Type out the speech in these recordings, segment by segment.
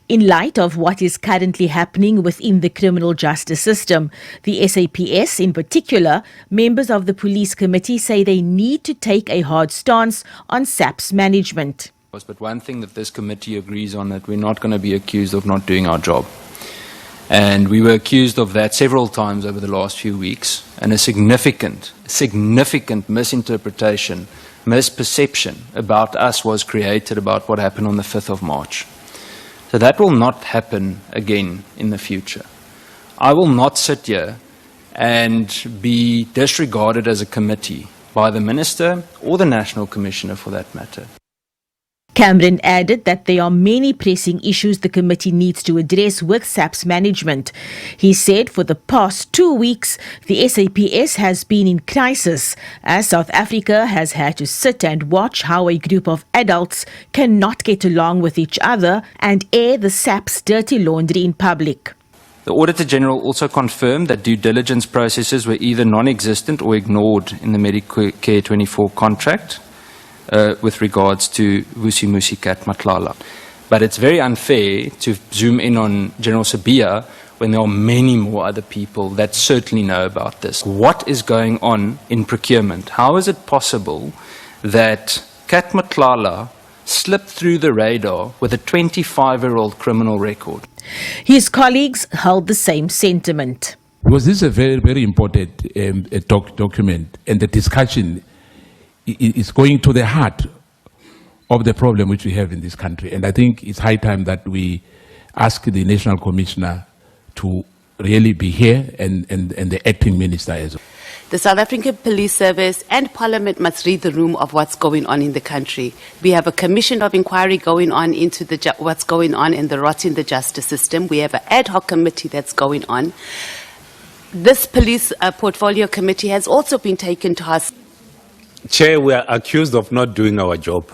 In light of what is currently happening within the criminal justice system, the SAPS in particular, members of the police committee say they need to take a hard stance on SAP's management. But one thing that this committee agrees on, that we're not going to be accused of not doing our job. And we were accused of that several times over the last few weeks, and a significant misinterpretation, misperception about us was created about what happened on the 5th of March. So that will not happen again in the future. I will not sit here and be disregarded as a committee by the Minister or the National Commissioner for that matter. Cameron added that there are many pressing issues the committee needs to address with SAP's management. He said for the past 2 weeks, the SAPS has been in crisis as South Africa has had to sit and watch how a group of adults cannot get along with each other and air the SAP's dirty laundry in public. The Auditor-General also confirmed that due diligence processes were either non-existent or ignored in the Medicare 24 contract. With regards to Vusi Musi Cachalia. But it's very unfair to zoom in on General Sabia when there are many more other people that certainly know about this. What is going on in procurement? How is it possible that Cachalia slipped through the radar with a 25-year-old criminal record? His colleagues held the same sentiment. Because this is a very, very important document, and the discussion is going to the heart of the problem which we have in this country. And I think it's high time that we ask the National Commissioner to really be here and the acting minister as well. The South African Police Service and Parliament must read the room of what's going on in the country. We have a commission of inquiry going on into what's going on in the rot in the justice system. We have an ad hoc committee that's going on. This police portfolio committee has also been taken to task. Chair, we are accused of not doing our job,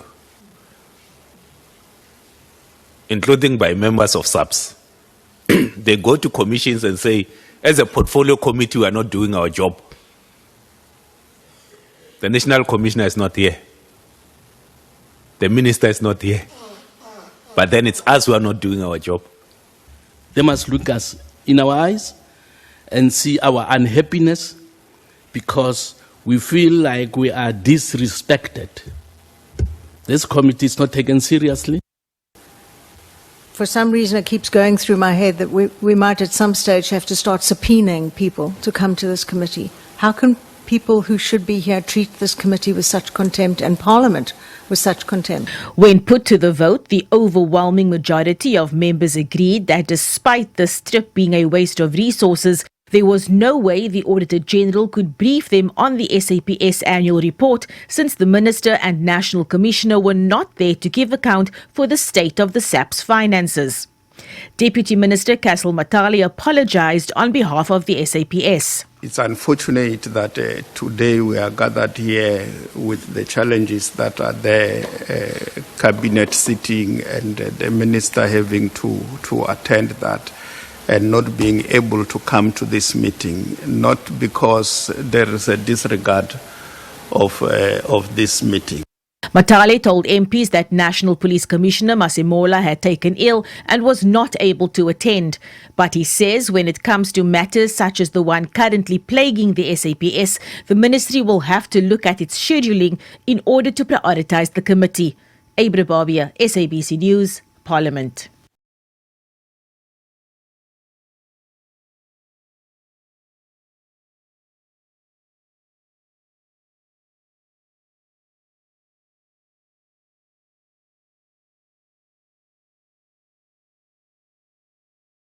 including by members of SAPS. They go to commissions and say, as a portfolio committee, we are not doing our job. The National Commissioner is not here. The Minister is not here. But then it's us who are not doing our job. They must look us in our eyes and see our unhappiness because we feel like we are disrespected. This committee is not taken seriously. For some reason, it keeps going through my head that we might at some stage have to start subpoenaing people to come to this committee. How can people who should be here treat this committee with such contempt and Parliament with such contempt? When put to the vote, the overwhelming majority of members agreed that despite this trip being a waste of resources, there was no way the Auditor-General could brief them on the SAPS annual report since the Minister and National Commissioner were not there to give account for the state of the SAP's finances. Deputy Minister Cachalia apologized on behalf of the SAPS. It's unfortunate that today we are gathered here with the challenges that are there, cabinet sitting and the minister having to attend that, and not being able to come to this meeting, not because there is a disregard of this meeting. Matale told MPs that National Police Commissioner Masemola had taken ill and was not able to attend. But he says when it comes to matters such as the one currently plaguing the SAPS, the ministry will have to look at its scheduling in order to prioritize the committee. Abra Babia, SABC News, Parliament.